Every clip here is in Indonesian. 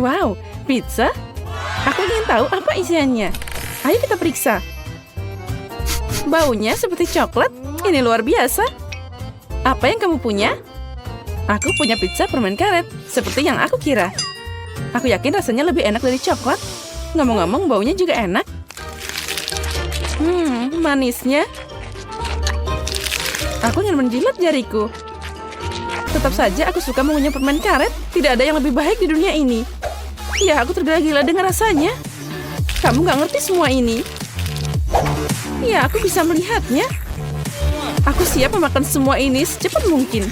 Wow, pizza? Aku ingin tahu apa isiannya. Ayo kita periksa. Baunya seperti coklat. Ini luar biasa. Apa yang kamu punya? Aku punya pizza permen karet, seperti yang aku kira. Aku yakin rasanya lebih enak dari coklat. Ngomong-ngomong, baunya juga enak. Manisnya. Aku ingin menjilat jariku. Tetap saja aku suka mengunyah permen karet. Tidak ada yang lebih baik di dunia ini. Ya, aku tergila-gila dengan rasanya. Kamu gak ngerti semua ini. Ya, aku bisa melihatnya. Aku siap memakan semua ini secepat mungkin.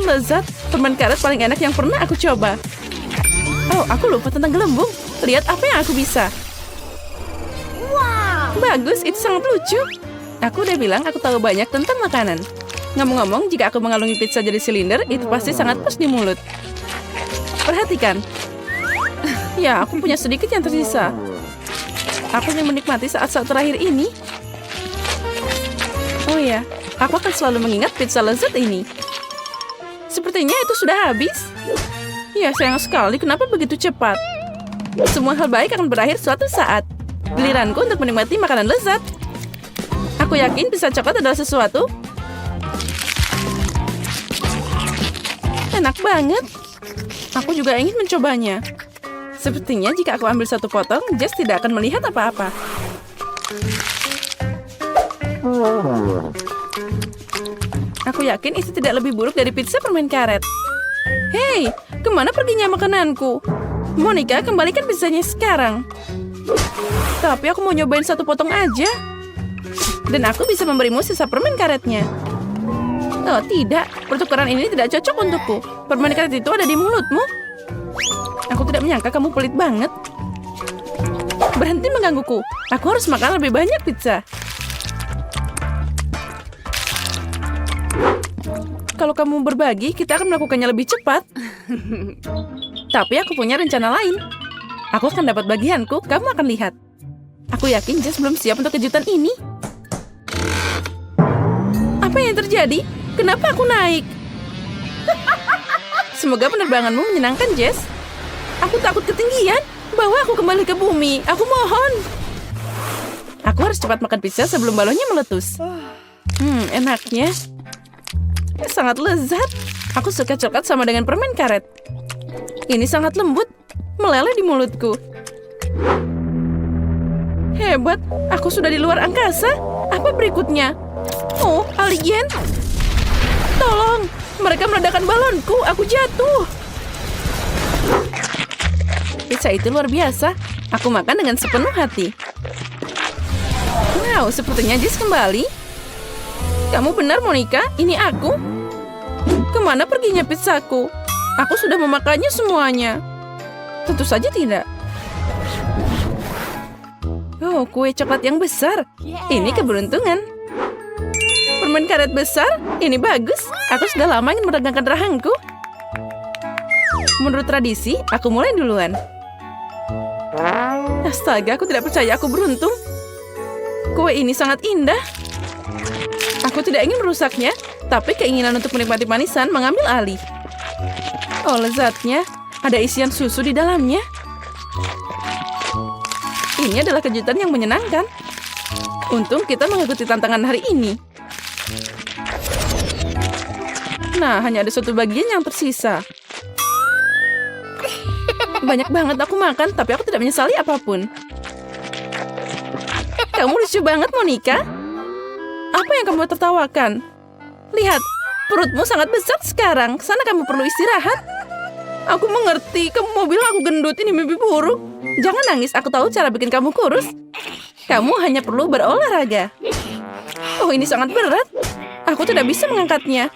Lezat. Permen karet paling enak yang pernah aku coba. Oh, aku lupa tentang gelembung. Lihat apa yang aku bisa. Wow. Bagus, itu sangat lucu. Aku udah bilang aku tahu banyak tentang makanan. Ngomong-ngomong, jika aku mengalungi pizza jadi silinder, itu pasti sangat pas di mulut. Perhatikan. Ya, aku punya sedikit yang tersisa. Aku ingin menikmati saat-saat terakhir ini. Oh ya, aku akan selalu mengingat pizza lezat ini. Sepertinya itu sudah habis. Ya, sayang sekali. Kenapa begitu cepat? Semua hal baik akan berakhir suatu saat. Giliranku untuk menikmati makanan lezat. Aku yakin pizza coklat adalah sesuatu. Enak banget. Aku juga ingin mencobanya. Sepertinya jika aku ambil satu potong, Jess tidak akan melihat apa-apa. Aku yakin itu tidak lebih buruk dari pizza permen karet. Hei, kemana perginya makananku? Monica, kembalikan pizzanya sekarang. Tapi aku mau nyobain satu potong aja. Dan aku bisa memberimu sisa permen karetnya. Oh tidak, pertukaran ini tidak cocok untukku. Permen karet itu ada di mulutmu. Aku tidak menyangka kamu pelit banget. Berhenti menggangguku. Aku harus makan lebih banyak pizza. Kalau kamu berbagi, kita akan melakukannya lebih cepat. Tapi aku punya rencana lain. Aku akan dapat bagianku, kamu akan lihat. Aku yakin Jess belum siap untuk kejutan ini. Apa yang terjadi? Kenapa aku naik? Semoga penerbanganmu menyenangkan, Jess. Aku takut ketinggian. Bawa aku kembali ke bumi. Aku mohon. Aku harus cepat makan pizza sebelum balonnya meletus. Enaknya. Sangat lezat. Aku suka coklat sama dengan permen karet. Ini sangat lembut. Meleleh di mulutku. Hebat. Aku sudah di luar angkasa. Apa berikutnya? Oh, alien. Tolong. Mereka meledakkan balonku. Aku jatuh. Pizza itu luar biasa. Aku makan dengan sepenuh hati. Wow, sepertinya Jess kembali. Kamu benar, Monica. Ini aku. Kemana perginya pizzaku? Aku sudah memakannya semuanya. Tentu saja tidak. Oh, kue coklat yang besar. Ini keberuntungan. Permen karet besar. Ini bagus. Aku sudah lama ingin meregangkan rahangku. Menurut tradisi, aku mulai duluan. Astaga, aku tidak percaya aku beruntung. Kue ini sangat indah. Aku tidak ingin merusaknya, tapi keinginan untuk menikmati manisan mengambil alih. Oh, lezatnya. Ada isian susu di dalamnya. Ini adalah kejutan yang menyenangkan. Untung kita mengikuti tantangan hari ini. Nah, hanya ada satu bagian yang tersisa. Banyak banget aku makan, tapi aku tidak menyesali apapun. Kamu lucu banget, Monica. Apa yang kamu tertawakan? Lihat, perutmu sangat besar sekarang. Sana kamu perlu istirahat. Aku mengerti, kamu mau bilang aku gendut, ini mimpi buruk. Jangan nangis, aku tahu cara bikin kamu kurus. Kamu hanya perlu berolahraga. Oh, ini sangat berat. Aku tidak bisa mengangkatnya.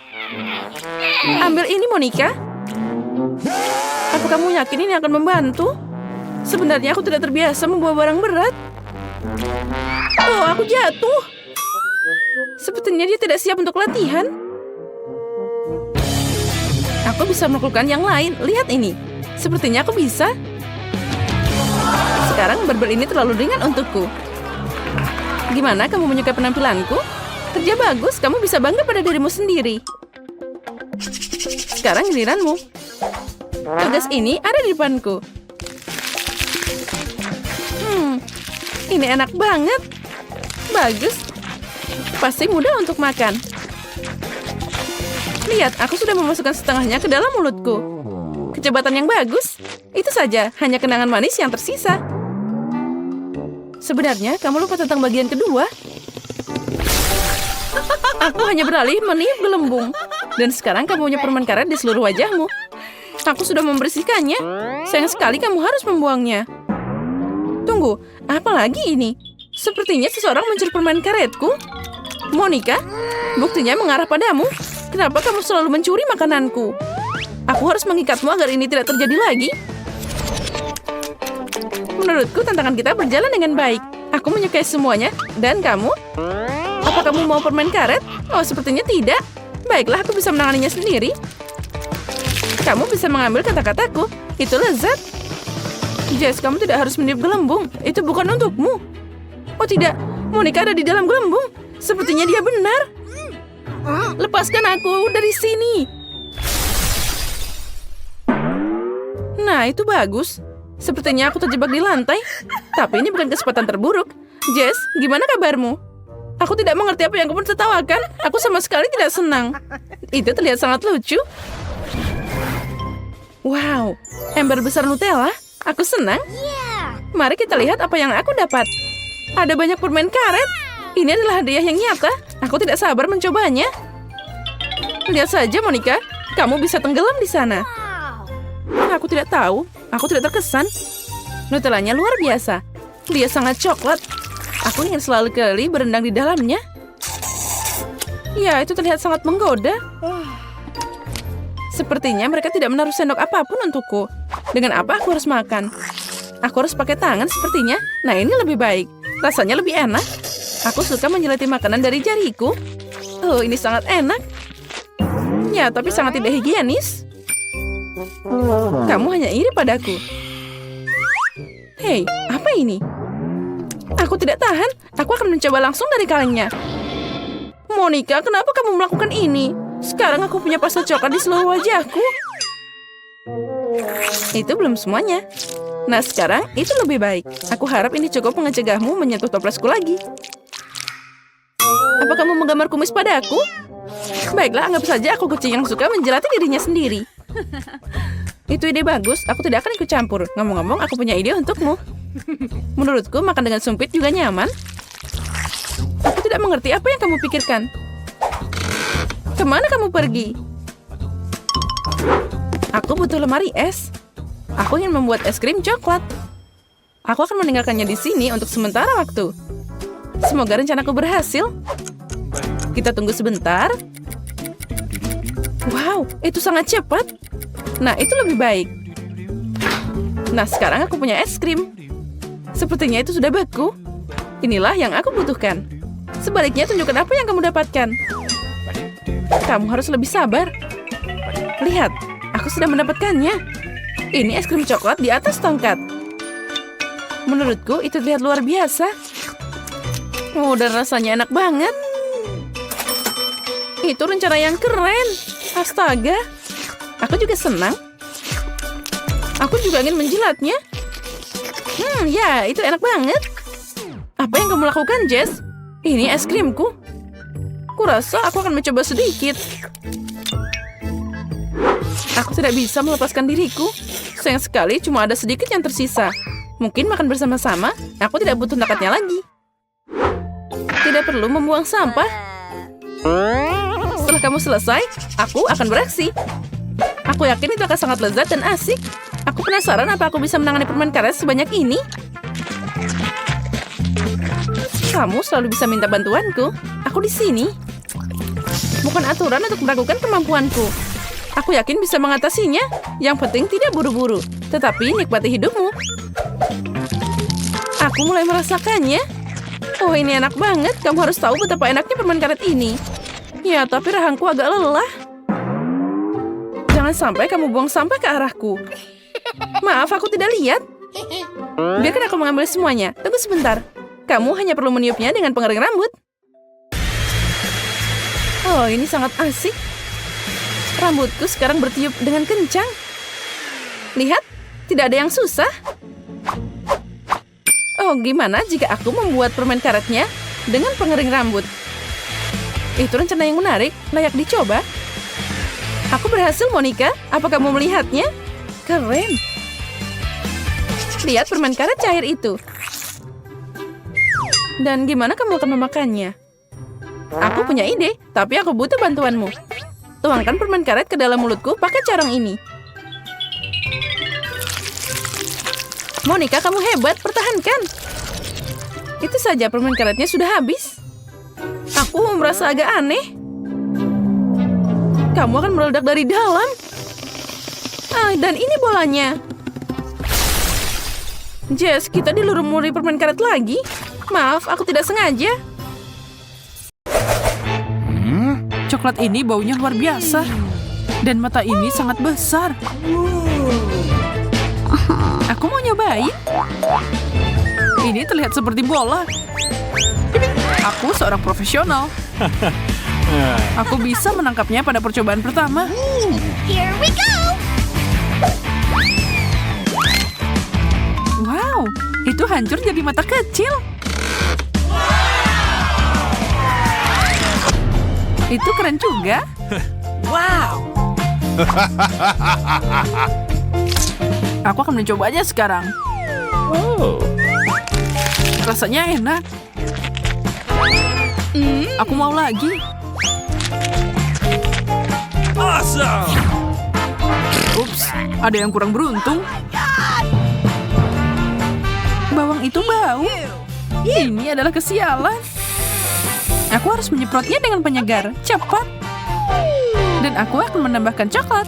Ambil ini, Monica. Apa kamu yakin ini akan membantu? Sebenarnya aku tidak terbiasa membawa barang berat. Oh, aku jatuh. Sepertinya dia tidak siap untuk latihan. Aku bisa melakukan yang lain. Lihat ini. Sepertinya aku bisa. Sekarang barbel ini terlalu ringan untukku. Gimana kamu menyukai penampilanku? Kerja bagus, kamu bisa bangga pada dirimu sendiri. Sekarang giliranmu. Tugas ini ada di depanku. Ini enak banget. Bagus. Pasti mudah untuk makan. Lihat, aku sudah memasukkan setengahnya ke dalam mulutku. Kecepatan yang bagus. Itu saja, hanya kenangan manis yang tersisa. Sebenarnya, kamu lupa tentang bagian kedua. Aku hanya beralih meniup gelembung. Dan sekarang kamu punya permen karet di seluruh wajahmu. Aku sudah membersihkannya. Sayang sekali kamu harus membuangnya. Tunggu, apa lagi ini? Sepertinya seseorang mencuri permen karetku. Monica, buktinya mengarah padamu. Kenapa kamu selalu mencuri makananku? Aku harus mengikatmu agar ini tidak terjadi lagi. Menurutku tantangan kita berjalan dengan baik. Aku menyukai semuanya. Dan kamu? Apa kamu mau permen karet? Oh, sepertinya tidak. Baiklah, aku bisa menanganinya sendiri. Kamu bisa mengambil kata-kataku. Itu lezat. Jess, kamu tidak harus meniup gelembung. Itu bukan untukmu. Oh tidak, Monica ada di dalam gelembung. Sepertinya dia benar. Lepaskan aku dari sini. Nah, itu bagus. Sepertinya aku terjebak di lantai. Tapi ini bukan kesempatan terburuk. Jess, gimana kabarmu? Aku tidak mengerti apa yang kamu tertawakan. Aku sama sekali tidak senang. Itu terlihat sangat lucu. Wow, ember besar Nutella. Aku senang. Mari kita lihat apa yang aku dapat. Ada banyak permen karet. Ini adalah hadiah yang nyata. Aku tidak sabar mencobanya. Lihat saja, Monica. Kamu bisa tenggelam di sana. Aku tidak tahu. Aku tidak terkesan. Nutellanya luar biasa. Dia sangat coklat. Aku ingin selalu kali berendang di dalamnya. Ya, itu terlihat sangat menggoda. Sepertinya mereka tidak menaruh sendok apapun untukku. Dengan apa aku harus makan? Aku harus pakai tangan sepertinya. Nah, ini lebih baik. Rasanya lebih enak. Aku suka menjelati makanan dari jariku. Oh, ini sangat enak. Ya, tapi sangat tidak higienis. Kamu hanya iri padaku. Hei, apa ini? Aku tidak tahan. Aku akan mencoba langsung dari kalengnya. Monica, kenapa kamu melakukan ini? Sekarang aku punya pasta coklat di seluruh wajahku. Itu belum semuanya. Nah, sekarang itu lebih baik. Aku harap ini cukup mencegahmu menyentuh toplesku lagi. Apa kamu menggambar kumis padaku? Baiklah, anggap saja aku kucing yang suka menjelati dirinya sendiri. Itu ide bagus. Aku tidak akan ikut campur. Ngomong-ngomong, aku punya ide untukmu. Menurutku, makan dengan sumpit juga nyaman. Aku tidak mengerti apa yang kamu pikirkan. Kemana kamu pergi? Aku butuh lemari es. Aku ingin membuat es krim coklat. Aku akan meninggalkannya di sini untuk sementara waktu. Semoga rencanaku berhasil. Kita tunggu sebentar. Wow, itu sangat cepat. Nah, itu lebih baik. Nah, sekarang aku punya es krim. Sepertinya itu sudah beku. Inilah yang aku butuhkan. Sebaliknya, tunjukkan apa yang kamu dapatkan. Kamu harus lebih sabar. Lihat, aku sudah mendapatkannya. Ini es krim coklat di atas tongkat. Menurutku, itu terlihat luar biasa. Oh, dan rasanya enak banget. Itu rencana yang keren. Astaga. Aku juga senang. Aku juga ingin menjilatnya. Ya, itu enak banget. Apa yang kamu lakukan, Jess? Ini es krimku. Kurasa aku akan mencoba sedikit. Aku tidak bisa melepaskan diriku. Sayang sekali, cuma ada sedikit yang tersisa. Mungkin makan bersama-sama, aku tidak butuh tongkatnya lagi. Tidak perlu membuang sampah. Setelah kamu selesai, aku akan beraksi. Aku yakin itu akan sangat lezat dan asik. Aku penasaran apa aku bisa menangani permen karet sebanyak ini. Kamu selalu bisa minta bantuanku. Aku di sini. Bukan aturan untuk meragukan kemampuanku. Aku yakin bisa mengatasinya. Yang penting tidak buru-buru. Tetapi nikmati hidupmu. Aku mulai merasakannya. Oh, ini enak banget. Kamu harus tahu betapa enaknya permen karet ini. Ya, tapi rahangku agak lelah. Jangan sampai kamu buang sampah ke arahku. Maaf, aku tidak lihat. Biarkan aku mengambil semuanya. Tunggu sebentar. Kamu hanya perlu meniupnya dengan pengering rambut. Oh, ini sangat asik. Rambutku sekarang bertiup dengan kencang. Lihat, tidak ada yang susah. Oh, gimana jika aku membuat permen karetnya dengan pengering rambut? Itu rencana yang menarik, layak dicoba. Aku berhasil, Monica. Apa kamu melihatnya? Keren. Lihat permen karet cair itu. Dan gimana kamu akan memakannya? Aku punya ide, tapi aku butuh bantuanmu. Tuangkan permen karet ke dalam mulutku pakai corong ini. Monica, kamu hebat, pertahankan. Itu saja, permen karetnya sudah habis. Aku merasa agak aneh. Kamu akan meledak dari dalam. Dan ini bolanya. Jess, kita dilumuri permen karet lagi. Maaf, aku tidak sengaja. Coklat ini baunya luar biasa. Dan mata ini sangat besar. Aku mau nyobain. Ini terlihat seperti bola. Aku seorang profesional. Aku bisa menangkapnya pada percobaan pertama. Here we go! Wow, itu hancur jadi mata kecil. Itu keren juga. Wow! Aku akan mencobanya sekarang. Rasanya enak. Aku mau lagi. Awesome! Ups, ada yang kurang beruntung. Bawang itu bau. Ini adalah kesialan. Aku harus menyemprotnya dengan penyegar. Cepat. Dan aku akan menambahkan coklat.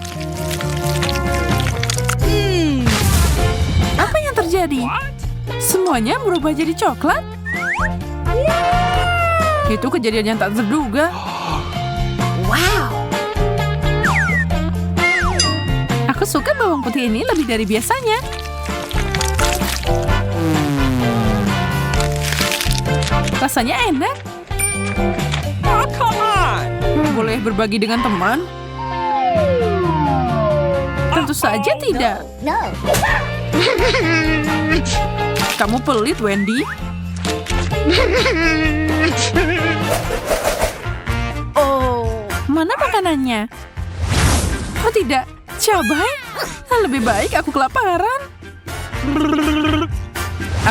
Apa yang terjadi? Semuanya berubah jadi coklat? Itu kejadian yang tak terduga. Wow! Aku suka bawang putih ini lebih dari biasanya. Rasanya enak. Oh, come on! Boleh berbagi dengan teman? Tentu saja tidak. No! Kamu pelit, Wendy. Oh, mana makanannya? Oh tidak, cabai? Lebih baik aku kelaparan.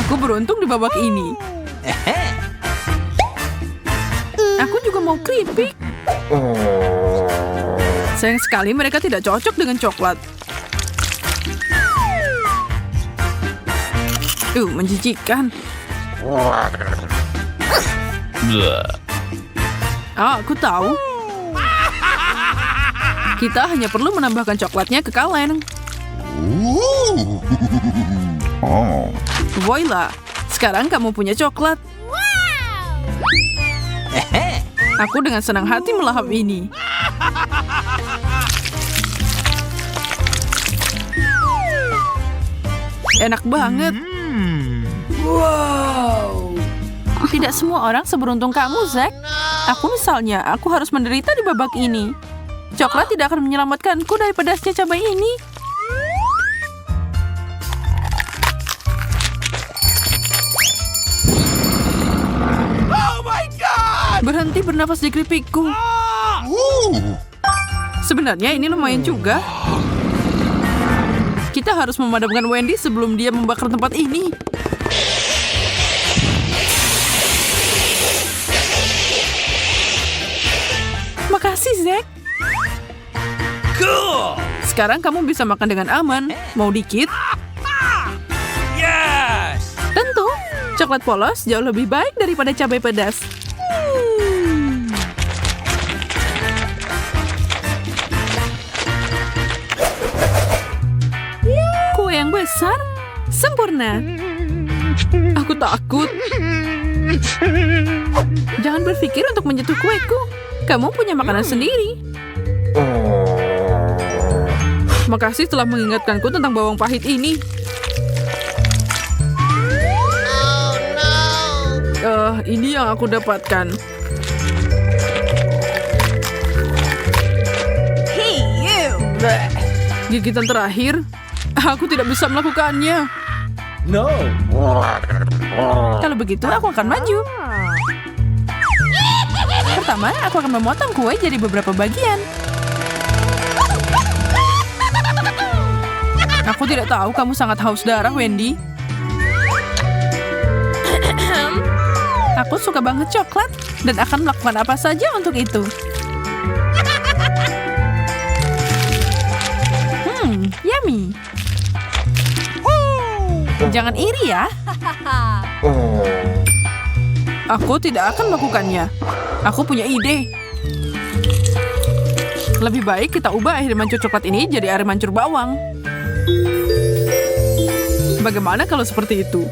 Aku beruntung di babak ini. Aku juga mau keripik. Sayang sekali mereka tidak cocok dengan coklat. Menjijikan. Aku tahu. Kita hanya perlu menambahkan coklatnya ke kaleng. Voila, sekarang kamu punya coklat. Aku dengan senang hati melahap ini. Enak banget. Wow! Tidak semua orang seberuntung kamu, Zack. Aku misalnya, aku harus menderita di babak ini. Coklat tidak akan menyelamatkanku dari pedasnya cabai ini. Oh my God! Berhenti bernafas di keripikku. Sebenarnya ini lumayan juga. Kita harus memadamkan Wendy sebelum dia membakar tempat ini. Makasih, Zack. Cool! Sekarang kamu bisa makan dengan aman. Mau dikit? Yes! Tentu. Coklat polos jauh lebih baik daripada cabai pedas. Kue yang besar, sempurna. Aku takut. Jangan berpikir untuk menyentuh kueku. Kamu punya makanan sendiri. Makasih telah mengingatkanku tentang bawang pahit ini. Ini yang aku dapatkan. Hey, you! Gigitan terakhir. Aku tidak bisa melakukannya. No. Kalau begitu, aku akan maju. Pertama, aku akan memotong kue jadi beberapa bagian. Aku tidak tahu kamu sangat haus darah, Wendy. Aku suka banget coklat dan akan melakukan apa saja untuk itu. Yummy. Jangan iri ya. Aku tidak akan melakukannya. Aku punya ide. Lebih baik kita ubah air mancur coklat ini jadi air mancur bawang. Bagaimana kalau seperti itu?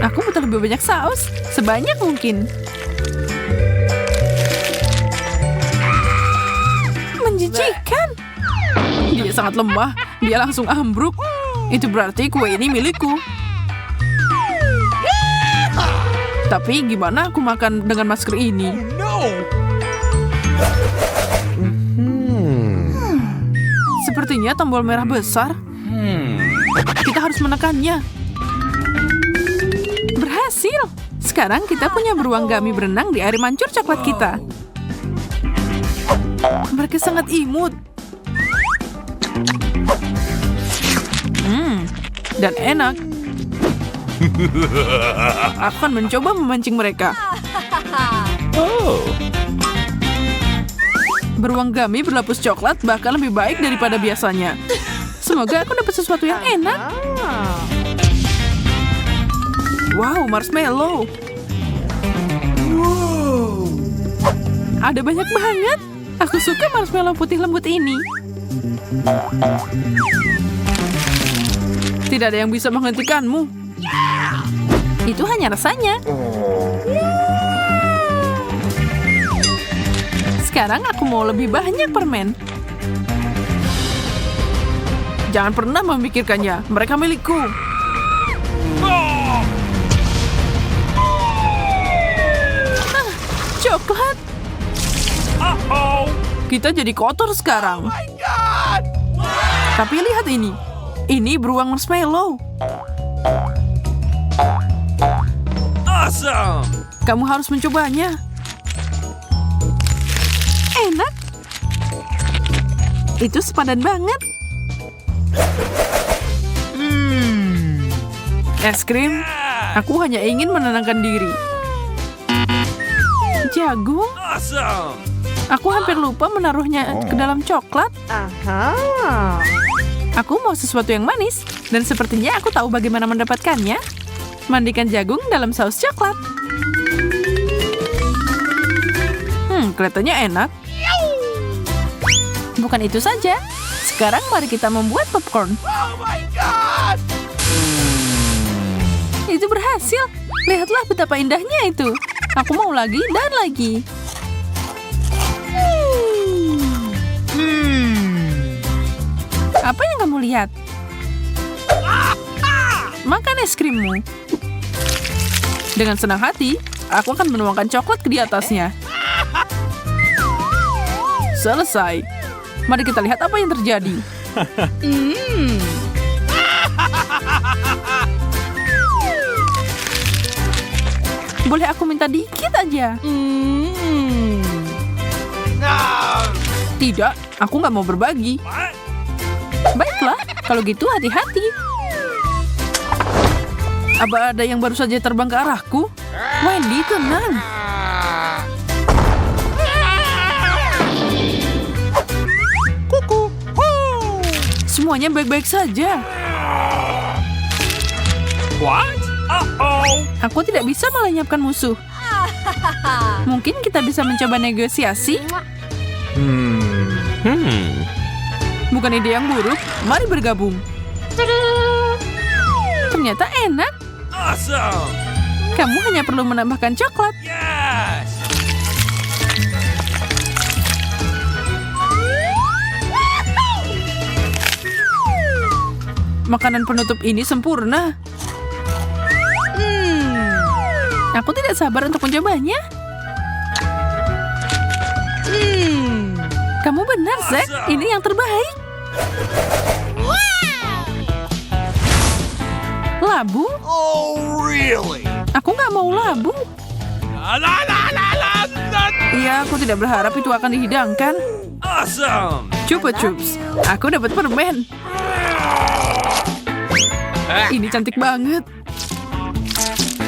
Aku butuh lebih banyak saus, sebanyak mungkin. Menjijikan. Dia sangat lemah, dia langsung ambruk. Itu berarti kue ini milikku. Tapi gimana aku makan dengan masker ini? No. Sepertinya tombol merah besar. Kita harus menekannya. Berhasil. Sekarang kita punya beruang gummy berenang di air mancur coklat kita. Mereka sangat imut. Dan enak. Aku akan mencoba memancing mereka. Oh. Beruang gummy berlapis coklat bahkan lebih baik daripada biasanya. Semoga aku dapat sesuatu yang enak. Wow, marshmallow. Ada banyak banget. Aku suka marshmallow putih lembut ini. Tidak ada yang bisa menghentikanmu. Itu hanya rasanya. Sekarang aku mau lebih banyak permen. Jangan pernah memikirkannya. Mereka milikku. Coklat. Kita jadi kotor sekarang. My God. Tapi lihat ini. Ini beruang marshmallow. Awesome. Kamu harus mencobanya. Enak. Itu sepadan banget. Es krim. Aku hanya ingin menenangkan diri. Jagung. Awesome. Aku hampir lupa menaruhnya ke dalam coklat. Aku mau sesuatu yang manis, dan sepertinya aku tahu bagaimana mendapatkannya. Mandikan jagung dalam saus coklat. Kelihatannya enak. Bukan itu saja. Sekarang mari kita membuat popcorn. Oh my God. Itu berhasil. Lihatlah betapa indahnya itu. Aku mau lagi dan lagi. Apa yang kamu lihat? Makan es krimmu. Dengan senang hati, aku akan menuangkan coklat di atasnya. Selesai. Mari kita lihat apa yang terjadi. Boleh aku minta dikit aja? No. Tidak, aku nggak mau berbagi. What? Baiklah, kalau gitu hati-hati. Apa ada yang baru saja terbang ke arahku? Wendy, tenang. Kuku. Semuanya baik-baik saja. What? Uh-oh. Aku tidak bisa melenyapkan musuh. Mungkin kita bisa mencoba negosiasi. Bukan ide yang buruk. Mari bergabung. Ternyata enak. Awesome. Kamu hanya perlu menambahkan coklat. Yes. Makanan penutup ini sempurna. Aku tidak sabar untuk mencobanya. Kamu benar, Zack. Ini yang terbaik. Labu? Oh, really? Aku nggak mau labu. La la la la la la. Iya, aku tidak berharap itu akan dihidangkan. Awesome. Coba Chups, aku dapat permen. Ini cantik banget.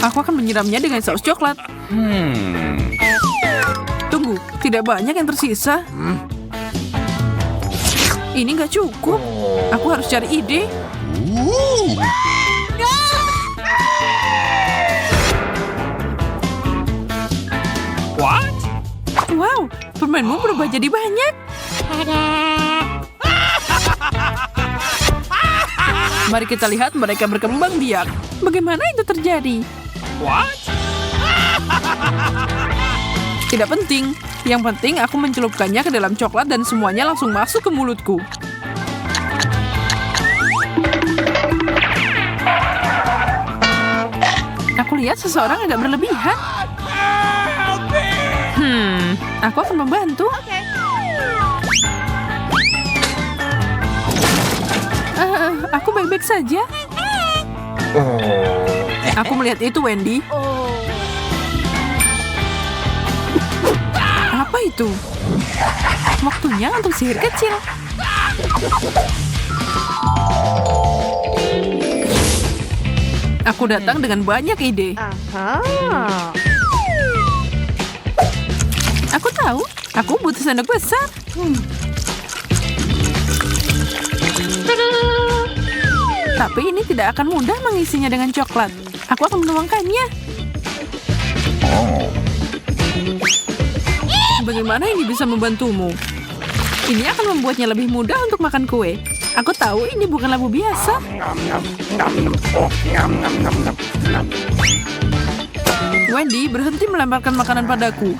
Aku akan menyiramnya dengan saus coklat. Tunggu, tidak banyak yang tersisa. Ini nggak cukup. Aku harus cari ide. What? Wow, permenmu berubah jadi banyak. Mari kita lihat mereka berkembang biak. Bagaimana itu terjadi? What? Tidak penting. Yang penting aku mencelupkannya ke dalam coklat dan semuanya langsung masuk ke mulutku. Aku lihat seseorang agak berlebihan. Aku akan membantu. Aku baik-baik saja. Aku melihat itu, Wendy. Apa itu? Waktunya untuk sihir kecil. Aku datang dengan banyak ide. Aku tahu, aku butuh sendok besar. Tapi ini tidak akan mudah mengisinya dengan coklat. Aku akan menuangkannya. Bagaimana ini bisa membantumu? Ini akan membuatnya lebih mudah untuk makan kue. Aku tahu ini bukan labu biasa. Wendy, berhenti melemparkan makanan padaku.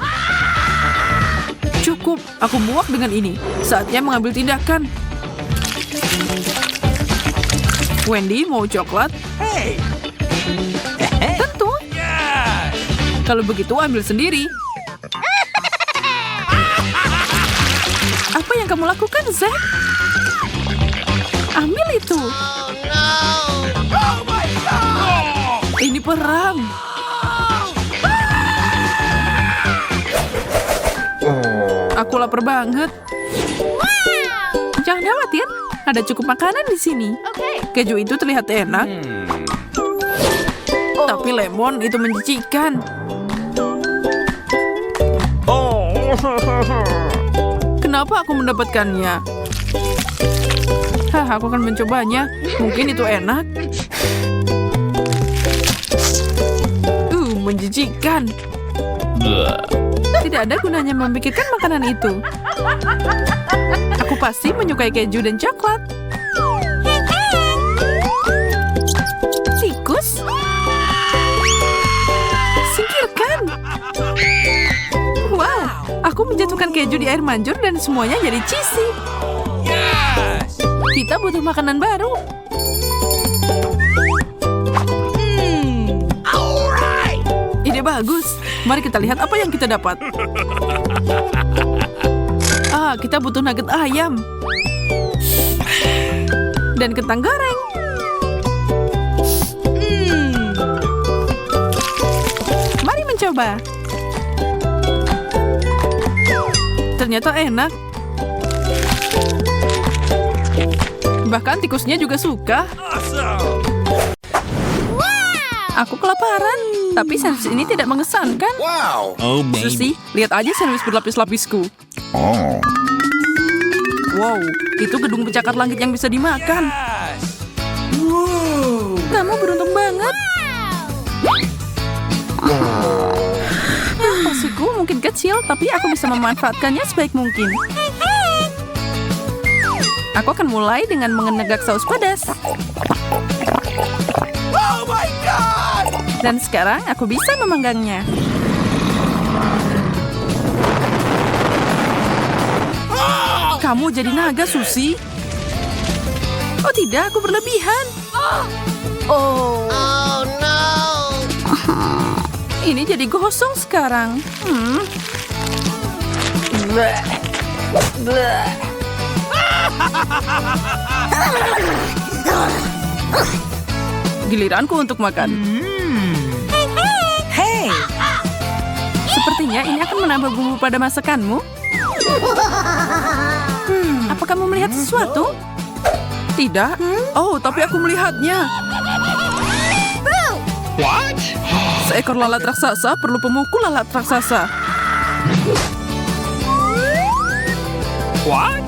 Cukup, aku muak dengan ini. Saatnya mengambil tindakan. Wendy, mau coklat? Hey. Tentu. Yes. Kalau begitu, ambil sendiri. Apa yang kamu lakukan, Zack? Ambil itu. Oh my God. Ini perang. Aku lapar banget. Jangan khawatir, ada cukup makanan di sini. Keju itu terlihat enak, tapi lemon itu menjijikan. Oh. Kenapa aku mendapatkannya? Aku akan mencobanya. Mungkin itu enak. Menjijikan. Tidak ada gunanya memikirkan makanan itu. Aku pasti menyukai keju dan coklat. Tikus? Singkirkan. Wow, aku menjatuhkan keju di air mancur dan semuanya jadi cheesy. Yes. Kita butuh makanan baru. Alright. Ide bagus. Mari kita lihat apa yang kita dapat. Kita butuh nugget ayam. Dan kentang goreng. Mari mencoba. Ternyata enak. Bahkan tikusnya juga suka. Awesome. Aku kelaparan, tapi sandwich ini tidak mengesankan. Wow. Oh, Susi, lihat aja sandwich berlapis-lapisku. Oh. Wow, itu gedung pencakar langit yang bisa dimakan. Yes. Kamu beruntung banget. Porsiku mungkin kecil, tapi aku bisa memanfaatkannya sebaik mungkin. Aku akan mulai dengan mengenegak saus pedas. Oh my God. Dan sekarang aku bisa memanggangnya. Kamu jadi naga, Susi. Oh tidak, aku berlebihan. Oh no. Ini jadi gosong sekarang. Bleh. Bleh. Giliranku untuk makan. Hey! Sepertinya ini akan menambah bumbu pada masakanmu. Apa kamu melihat sesuatu? Tidak. Oh, tapi aku melihatnya. What? Seekor lalat raksasa perlu pemukul lalat raksasa. What?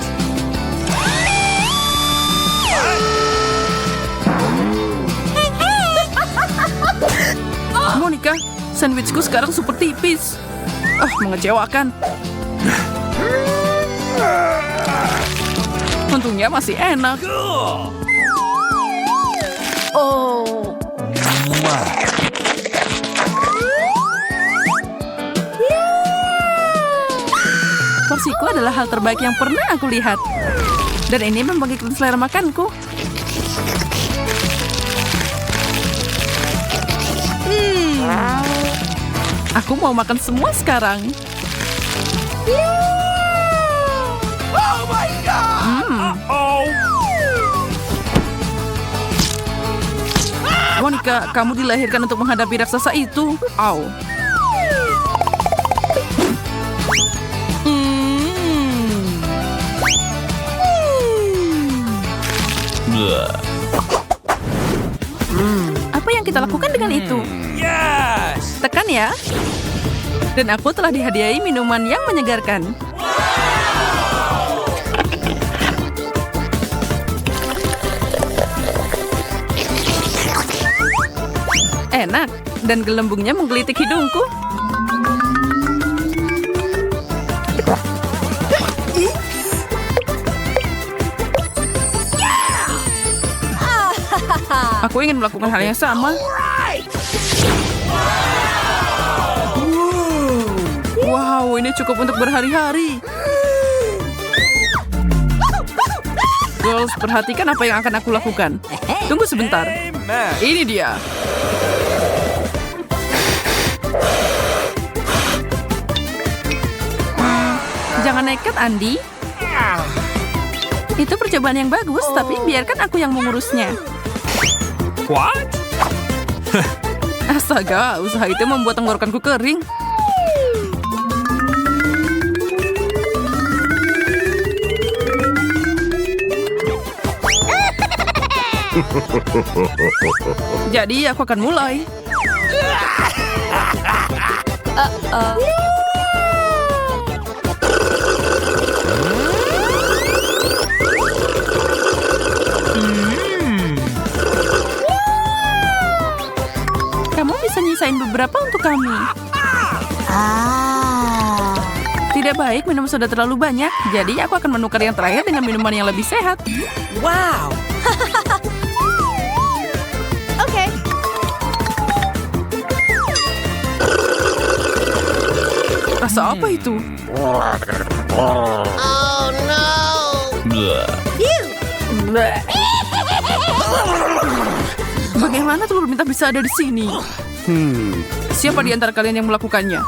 Monica, sandwichku sekarang super tipis. Mengecewakan. Untungnya masih enak. Oh, porsiku adalah hal terbaik yang pernah aku lihat. Dan ini membagikan selera makanku. Aku mau makan semua sekarang. Oh my god! Oh. Monica, kamu dilahirkan untuk menghadapi raksasa itu. Au. Apa yang kita lakukan dengan itu? Yes! Tekan ya. Dan aku telah dihadiahi minuman yang menyegarkan. Enak, dan gelembungnya menggelitik hidungku. Aku ingin melakukan hal yang sama. Wow, ini cukup untuk berhari-hari. Girls, perhatikan apa yang akan aku lakukan. Tunggu sebentar. Amen. Ini dia. Jangan nekat, Andi. Itu percobaan yang bagus, tapi biarkan aku yang mengurusnya. What? Astaga, usaha itu membuat tenggorokanku kering. Jadi aku akan mulai. Kamu bisa nyisain beberapa untuk kami. Tidak baik minum soda terlalu banyak, jadi aku akan menukar yang terakhir dengan minuman yang lebih sehat. Wow! Okay. Rasa apa itu? Oh no! Bagaimana telur minta bisa ada di sini? Siapa di antara kalian yang melakukannya?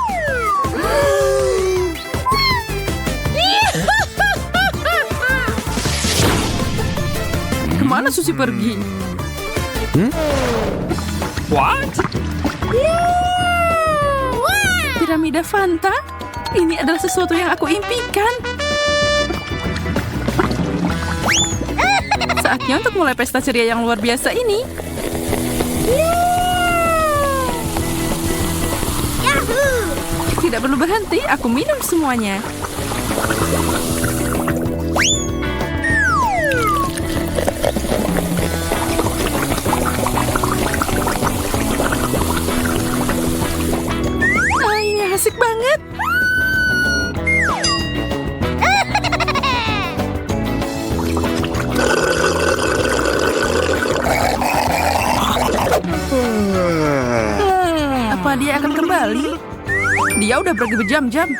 Kemana Susi pergi? What? Piramida Fanta? Ini adalah sesuatu yang aku impikan. Saatnya untuk mulai pesta ceria yang luar biasa ini. Tidak perlu berhenti, aku minum semuanya. Ini asik banget. Apa dia akan kembali? Dia udah pergi berjam-jam.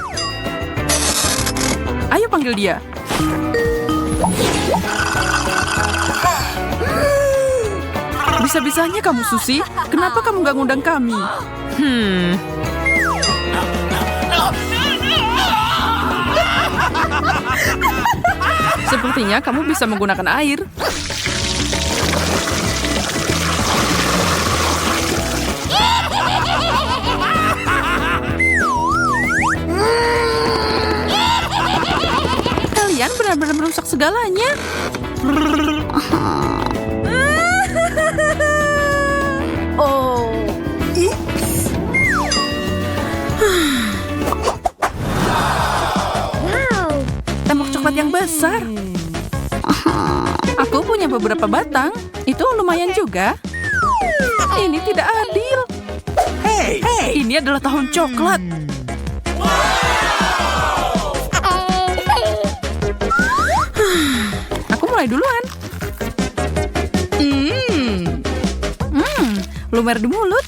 Ayo panggil dia. Bisa-bisanya kamu, Susi. Kenapa kamu gak ngundang kami? Sepertinya kamu bisa menggunakan air. Kalian benar-benar merusak segalanya. Oh. Tembok coklat yang besar. Aku punya beberapa batang. Itu lumayan juga. Ini tidak adil. Hey! Ini adalah tahun coklat. Aku mulai duluan. Lumer di mulut.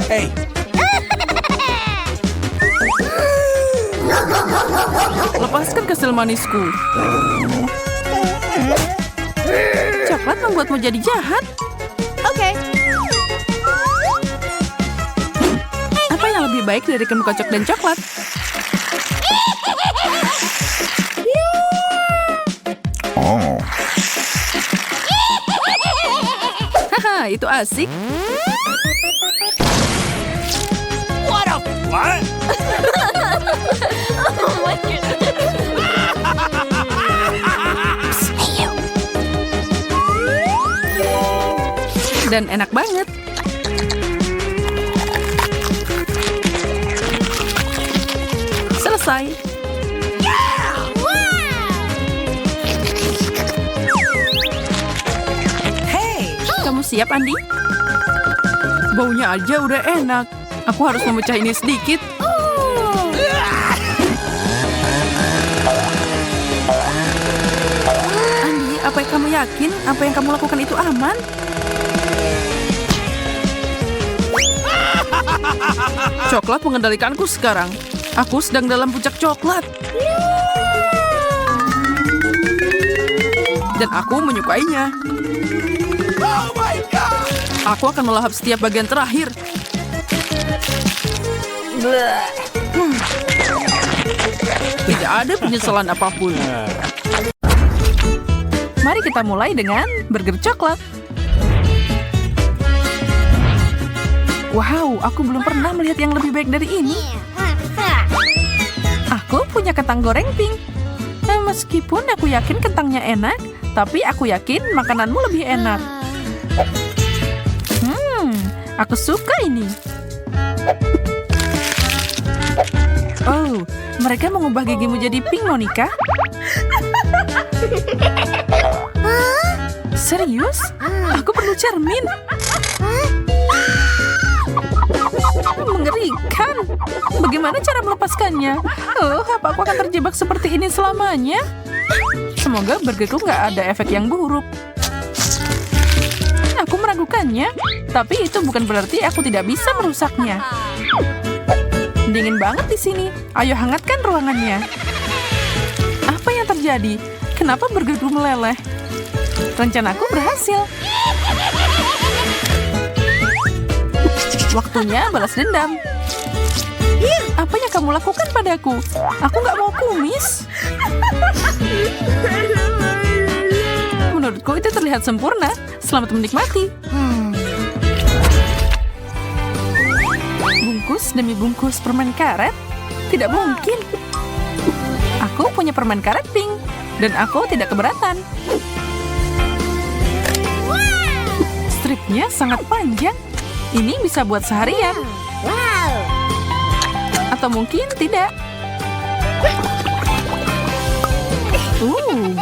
Hey! Lepaskan kesel manisku. Coklat membuatmu jadi jahat. Okay. Apa yang lebih baik dari ikan kocok dan coklat? Oh. Haha, itu asik. What? Dan enak banget. Selesai. Hey! Kamu siap, Andi? Baunya aja udah enak. Aku harus memecah ini sedikit. Andi, apa yang kamu yakin? Apa yang kamu lakukan itu aman? Coklat mengendalikanku sekarang. Aku sedang dalam puncak coklat. Dan aku menyukainya. Oh my God! Aku akan melahap setiap bagian terakhir. Tidak ada penyesalan apapun. Mari kita mulai dengan burger coklat. Wow, aku belum pernah melihat yang lebih baik dari ini. Aku punya kentang goreng pink. Meskipun aku yakin kentangnya enak, tapi aku yakin makananmu lebih enak. Aku suka ini. Oh, mereka mengubah gigimu jadi pink, Monica? Serius? Aku perlu cermin. Mengerikan. Bagaimana cara melepaskannya? Oh, apa aku akan terjebak seperti ini selamanya? Semoga burgerku nggak ada efek yang buruk. Aku meragukannya, tapi itu bukan berarti aku tidak bisa merusaknya. Dingin banget di sini. Ayo hangatkan ruangannya. Apa yang terjadi? Kenapa burgerku meleleh? Rencanaku berhasil. Waktunya balas dendam. Apa yang kamu lakukan padaku? Aku nggak mau kumis. Menurutku itu terlihat sempurna. Selamat menikmati. Bungkus demi bungkus permen karet? Tidak mungkin. Aku punya permen karet pink. Dan aku tidak keberatan. Stripnya sangat panjang. Ini bisa buat seharian. Atau mungkin tidak.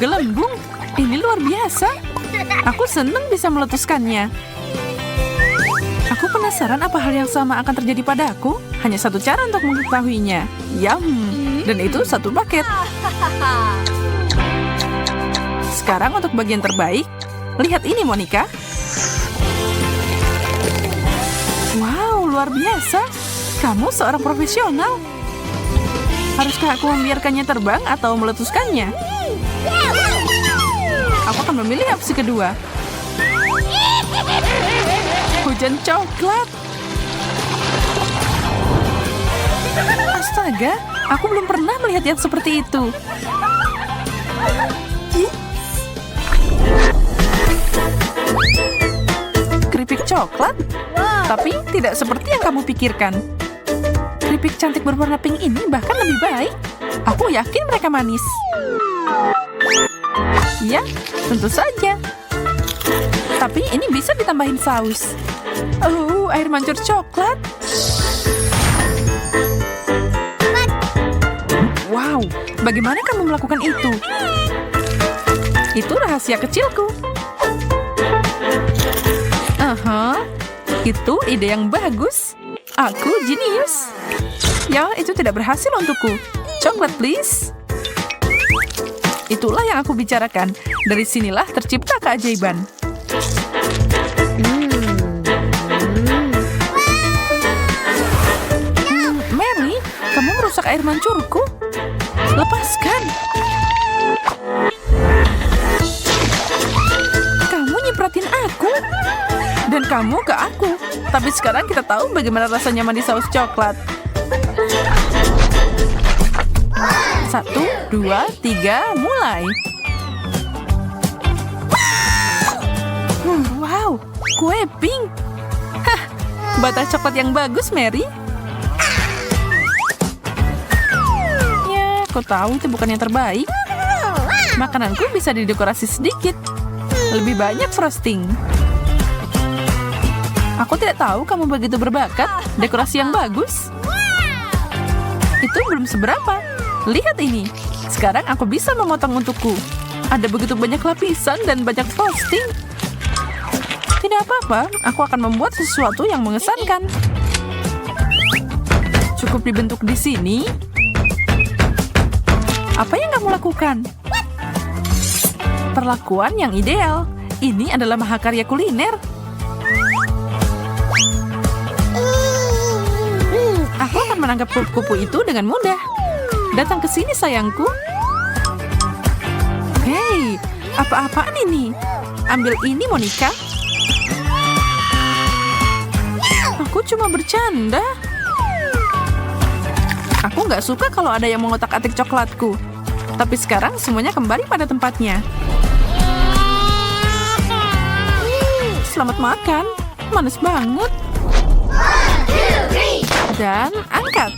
Gelembung. Ini luar biasa. Aku senang bisa meletuskannya. Aku penasaran apa hal yang sama akan terjadi padaku. Hanya satu cara untuk mengetahuinya. Yum. Dan itu satu paket. Sekarang untuk bagian terbaik. Lihat ini, Monica. Wow, luar biasa. Kamu seorang profesional. Haruskah aku membiarkannya terbang atau meletuskannya? Aku akan memilih opsi kedua. Hujan coklat. Astaga, Aku belum pernah melihat yang seperti itu. Keripik coklat? Tapi tidak seperti yang kamu pikirkan. Keripik cantik berwarna pink ini bahkan lebih baik. Aku yakin mereka manis. Ya, tentu saja. Tapi ini bisa ditambahin saus. Oh, air mancur coklat. Wow, bagaimana kamu melakukan itu? Itu rahasia kecilku. Aha, itu ide yang bagus. Aku jenius. Ya, itu tidak berhasil untukku. Coklat, please. Itulah yang aku bicarakan. Dari sinilah tercipta keajaiban. Mary, kamu merusak air mancurku. Lepaskan. Kamu nyipratin aku. Dan kamu ke aku. Tapi sekarang kita tahu bagaimana rasanya mandi saus coklat. 1, 2, 3, mulai. Wow, kue pink. Hah, bata coklat yang bagus, Mary. Ya, kau tahu itu bukan yang terbaik. Makananku bisa didekorasi sedikit. Lebih banyak frosting. Aku tidak tahu kamu begitu berbakat. Dekorasi yang bagus. Itu belum seberapa. Lihat ini. Sekarang aku bisa memotong untukku. Ada begitu banyak lapisan dan banyak frosting. Tidak apa-apa, aku akan membuat sesuatu yang mengesankan. Cukup dibentuk di sini. Apa yang kamu lakukan? Perlakuan yang ideal. Ini adalah mahakarya kuliner. Aku akan menangkap kupu-kupu itu dengan mudah. Datang ke sini, sayangku. Hei, apa-apaan ini? Ambil ini, Monica. Aku cuma bercanda. Aku nggak suka kalau ada yang mengotak-atik coklatku. Tapi sekarang semuanya kembali pada tempatnya. Selamat makan. Manis banget. Dan angkat.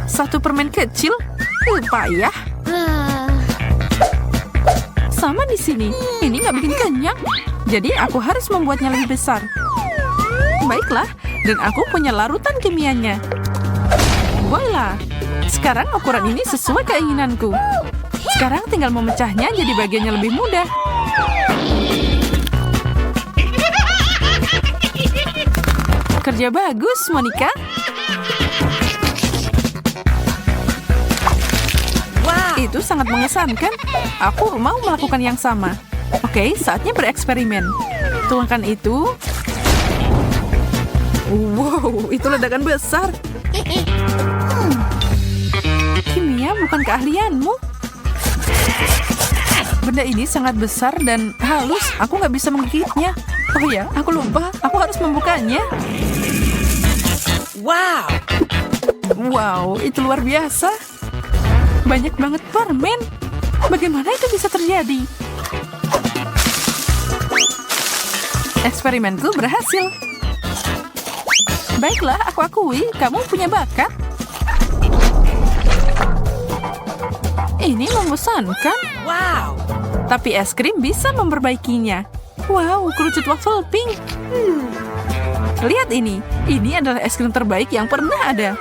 1 permen kecil. Payah. Sama di sini. Ini nggak bikin kenyang. Jadi aku harus membuatnya lebih besar. Baiklah. Dan aku punya larutan kimianya. Voila. Sekarang ukuran ini sesuai keinginanku. Sekarang tinggal memecahnya jadi bagiannya lebih mudah. Kerja bagus, Monica. Wow. Itu sangat mengesankan. Aku mau melakukan yang sama. Oke, saatnya bereksperimen. Tuangkan itu. Wow, itu ledakan besar. Kimia bukan keahlianmu. Benda ini sangat besar dan halus. Aku nggak bisa menggigitnya. Oh ya, aku lupa. Aku harus membukanya. Wow. Wow, itu luar biasa. Banyak banget permen. Bagaimana itu bisa terjadi? Eksperimenku berhasil. Baiklah, aku akui kamu punya bakat. Ini membosankan. Wow. Tapi es krim bisa memperbaikinya. Wow, kerucut waffle pink. Lihat ini. Ini adalah es krim terbaik yang pernah ada.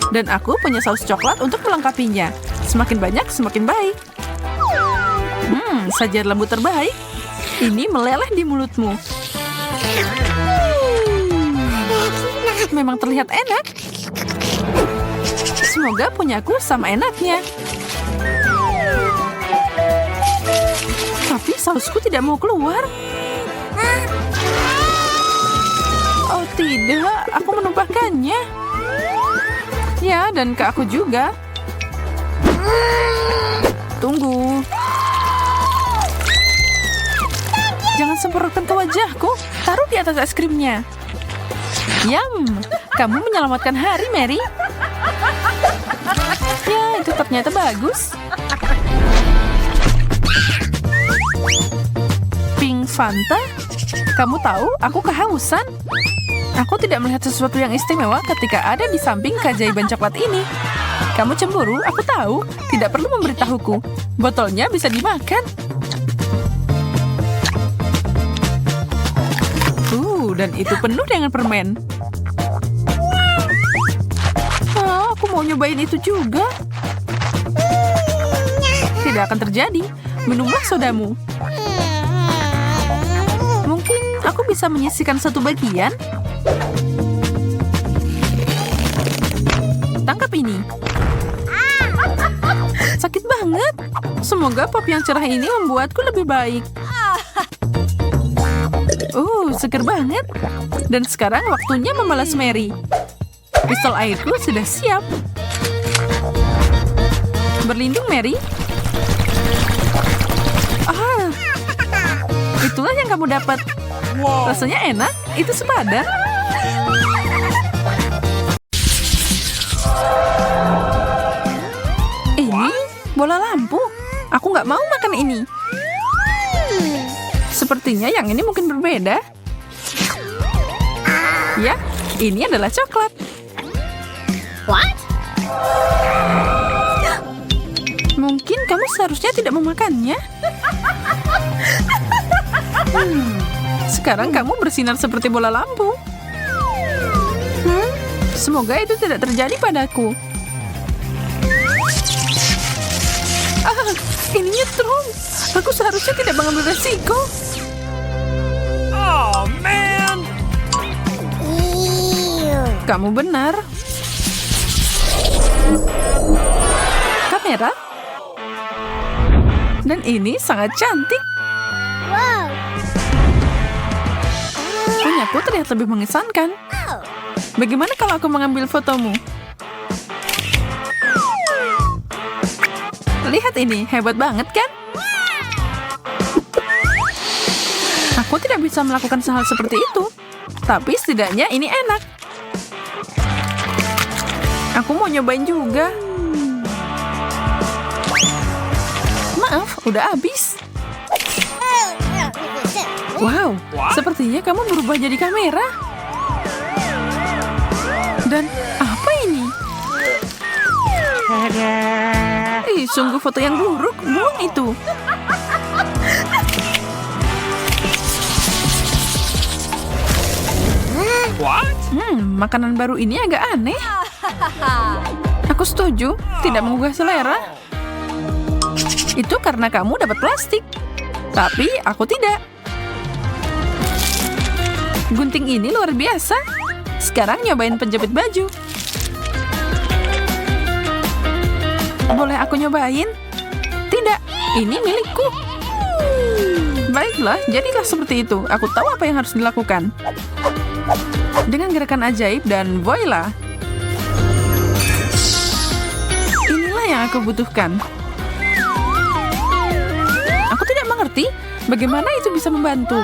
Dan aku punya saus coklat untuk melengkapinya. Semakin banyak, semakin baik. Sajian lembut terbaik. Ini meleleh di mulutmu. Memang terlihat enak. Semoga punyaku sama enaknya. Tapi sausku tidak mau keluar. Oh tidak, aku menumpahkannya. Ya, dan ke aku juga. Tunggu. Jangan semprotkan ke wajahku. Taruh di atas es krimnya. Yum, Kamu menyelamatkan hari, Mary. Ya, itu ternyata bagus. Pink Fanta? Kamu tahu, aku kehausan. Aku tidak melihat sesuatu yang istimewa ketika ada di samping keajaiban coklat ini. Kamu cemburu, aku tahu. Tidak perlu memberitahuku. Botolnya bisa dimakan. Dan itu penuh dengan permen. Aku mau nyobain itu juga. Tidak akan terjadi. Minumlah sodamu. Mungkin aku bisa menyisihkan satu bagian. Tangkap ini. Sakit banget. Semoga pop yang cerah ini membuatku lebih baik. Seger banget. Dan sekarang waktunya membalas Mary. Pistol airku sudah siap. Berlindung, Mary. Itulah yang kamu dapat. Rasanya enak. Itu sepadan. Ini bola lampu. Aku nggak mau makan ini. Sepertinya yang ini mungkin berbeda. Ya, ini adalah coklat. What? Mungkin kamu seharusnya tidak memakannya. Sekarang kamu bersinar seperti bola lampu. Semoga itu tidak terjadi padaku. Ini nyetrum. Aku seharusnya tidak mengambil resiko. Oh, man! Kamu benar. Kamera. Dan ini sangat cantik. Wow. Punyaku terlihat lebih mengesankan. Bagaimana kalau aku mengambil fotomu? Lihat ini, hebat banget kan? Aku tidak bisa melakukan hal seperti itu. Tapi setidaknya ini enak. Aku mau nyobain juga. Maaf, udah habis. Wow, sepertinya kamu berubah jadi kamera. Dan apa ini? Sungguh foto yang buruk. Buang itu. What? Makanan baru ini agak aneh. Aku setuju, tidak menggugah selera. Itu karena kamu dapat plastik. Tapi aku tidak. Gunting ini luar biasa. Sekarang nyobain penjepit baju. Boleh aku nyobain? Tidak, ini milikku. Baiklah, jadilah seperti itu. Aku tahu apa yang harus dilakukan. Dengan gerakan ajaib dan voila. Inilah yang aku butuhkan. Aku tidak mengerti bagaimana itu bisa membantu.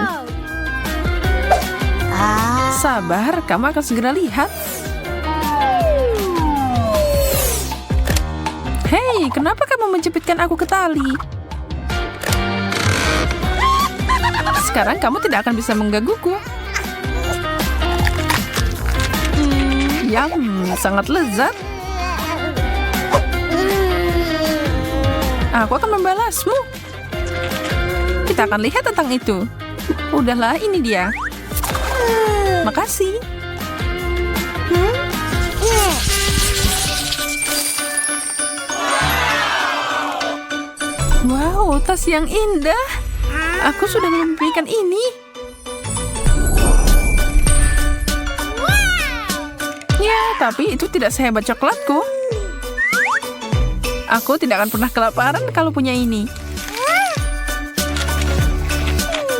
Sabar, kamu akan segera lihat. Hei, kenapa kamu menjepitkan aku ke tali? Sekarang kamu tidak akan bisa menggangguku. Yum, sangat lezat. Aku akan membalasmu. Kita akan lihat tentang itu. Udahlah, ini dia. Makasih. Wow, tas yang indah. Aku sudah memimpikan ini. Ya, tapi itu tidak sehebat coklatku. Aku tidak akan pernah kelaparan kalau punya ini.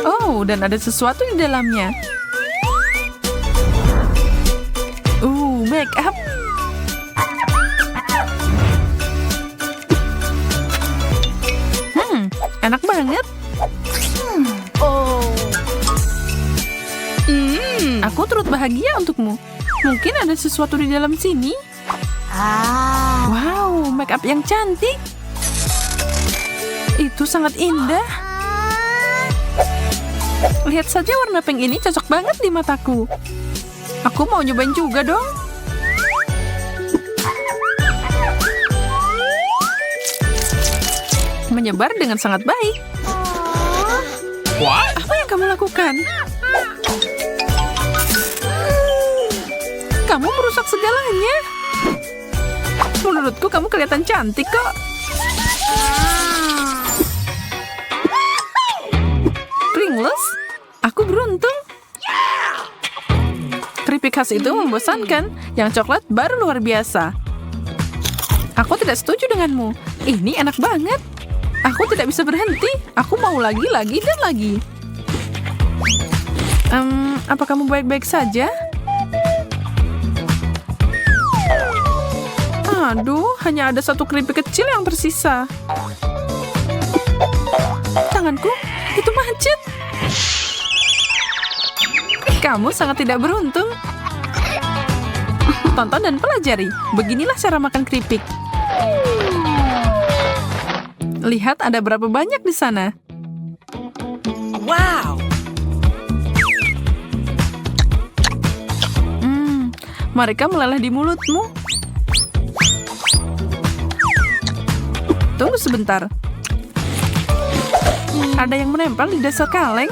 Oh, dan ada sesuatu di dalamnya. Make up. Enak banget. Aku turut bahagia untukmu. Mungkin ada sesuatu di dalam sini. Wow, make up yang cantik. Itu sangat indah. Lihat saja warna pink ini cocok banget di mataku. Aku mau nyobain juga dong. Menyebar dengan sangat baik. What? Apa yang kamu lakukan? Kamu merusak segalanya. Menurutku kamu kelihatan cantik kok. Pringles? Aku beruntung. Keripik khas itu membosankan. Yang coklat baru luar biasa. Aku tidak setuju denganmu. Ini enak banget. Aku tidak bisa berhenti. Aku mau lagi, dan lagi. Apa kamu baik-baik saja? Aduh, hanya ada satu keripik kecil yang tersisa. Tanganku, itu macet. Kamu sangat tidak beruntung. Tonton dan pelajari. Beginilah cara makan keripik. Lihat ada berapa banyak di sana. Wow. Mereka meleleh di mulutmu. Tunggu sebentar. Ada yang menempel di dasar kaleng.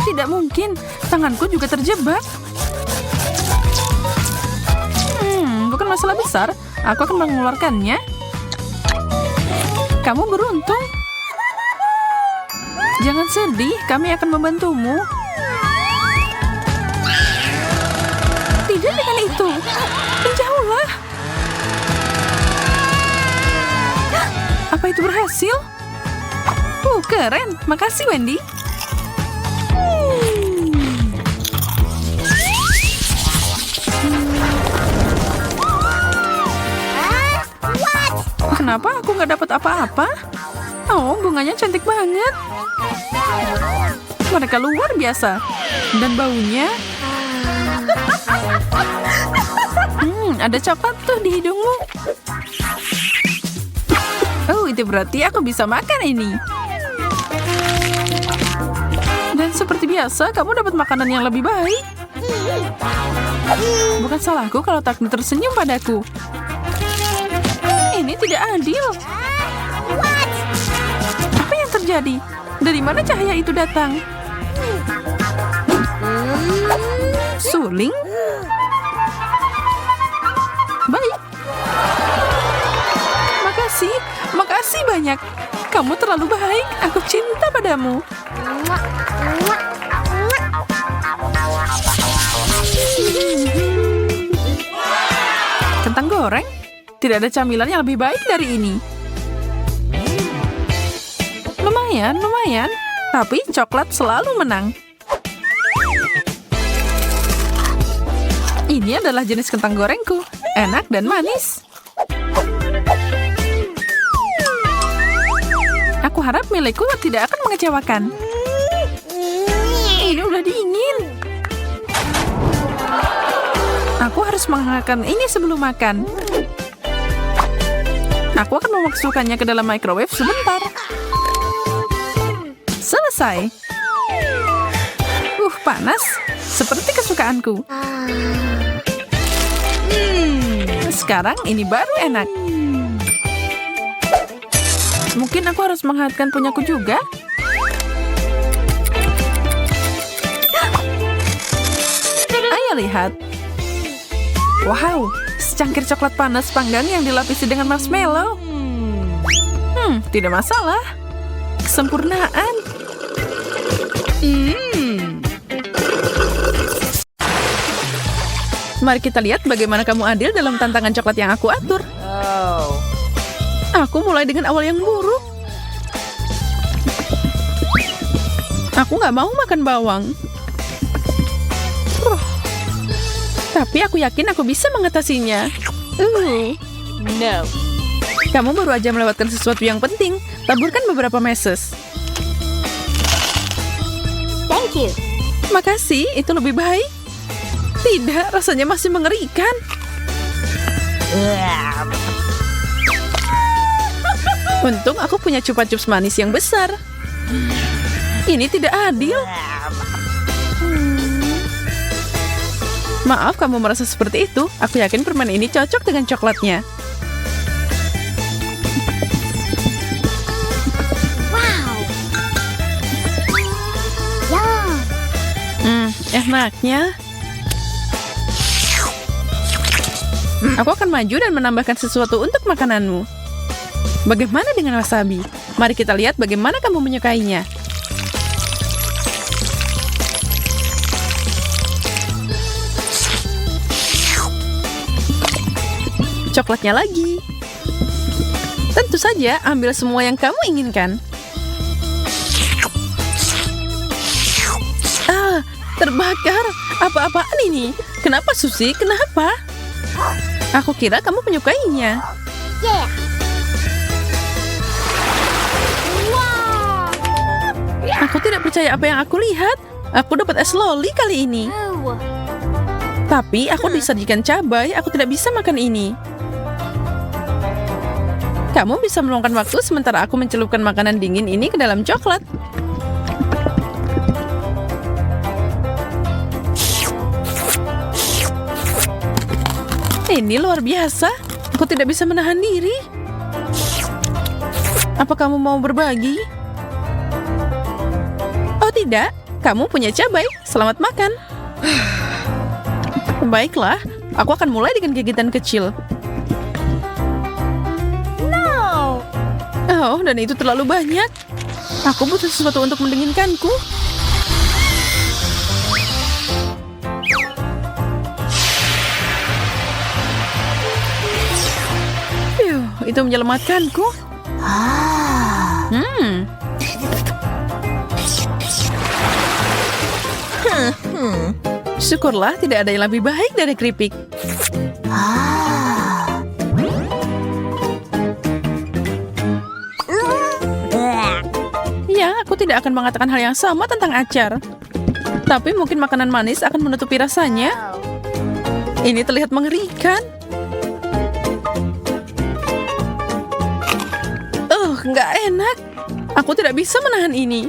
Tidak mungkin. Tanganku juga terjebak. Bukan masalah besar. Aku akan mengeluarkannya. Kamu beruntung. Jangan sedih, kami akan membantumu. Tidak dengan itu. Menjauhlah. Apa itu berhasil? Keren. Makasih, Wendy. Kenapa aku nggak dapat apa-apa? Oh, bunganya cantik banget. Mereka luar biasa. Dan baunya... ada coklat tuh di hidungmu. Oh, itu berarti aku bisa makan ini. Dan seperti biasa, kamu dapat makanan yang lebih baik. Bukan salahku kalau takdir tersenyum padaku. Ini tidak adil. Apa yang terjadi? Dari mana cahaya itu datang? Suling? Baik. Makasih banyak. Kamu terlalu baik. Aku cinta padamu. Kentang goreng? Tidak ada camilan yang lebih baik dari ini. Lumayan. Tapi coklat selalu menang. Ini adalah jenis kentang gorengku. Enak dan manis. Aku harap milikku tidak akan mengecewakan. Ini udah dingin. Aku harus menghangatkan ini sebelum makan. Aku akan memasukkannya ke dalam microwave sebentar. Selesai. Panas. Seperti kesukaanku. Sekarang ini baru enak. Mungkin aku harus menghangatkan punyaku juga. Ayo lihat. Wow, secangkir coklat panas panggang yang dilapisi dengan marshmallow. Tidak masalah. Kesempurnaan. Mari kita lihat bagaimana kamu adil dalam tantangan coklat yang aku atur. Aku mulai dengan awal yang buruk. Aku nggak mau makan bawang. Tapi aku yakin aku bisa mengatasinya. No. Kamu baru aja melewatkan sesuatu yang penting. Taburkan beberapa meses. Thank you. Makasih, itu lebih baik. Tidak, rasanya masih mengerikan. Untung aku punya Chupa Chups manis yang besar. Ini tidak adil. Maaf kamu merasa seperti itu. Aku yakin permen ini cocok dengan coklatnya. Enaknya. Aku akan maju dan menambahkan sesuatu untuk makananmu. Bagaimana dengan wasabi? Mari kita lihat bagaimana kamu menyukainya. Coklatnya lagi. Tentu saja, ambil semua yang kamu inginkan. Terbakar. Apa-apaan ini? Kenapa, Susi? Kenapa? Aku kira kamu menyukainya. Aku tidak percaya apa yang aku lihat. Aku dapat es loli kali ini. Tapi aku disajikan cabai. Aku tidak bisa makan ini. Kamu bisa meluangkan waktu sementara aku mencelupkan makanan dingin ini ke dalam coklat. Ini luar biasa. Aku tidak bisa menahan diri. Apa kamu mau berbagi? Oh tidak, kamu punya cabai. Selamat makan. Baiklah, aku akan mulai dengan gigitan kecil. Oh, dan itu terlalu banyak. Aku butuh sesuatu untuk mendinginkanku. Itu menyelamatkanku. Syukurlah tidak ada yang lebih baik dari keripik. Ya, aku tidak akan mengatakan hal yang sama tentang acar. Tapi mungkin makanan manis akan menutupi rasanya. Ini terlihat mengerikan. Nggak enak. Aku tidak bisa menahan ini.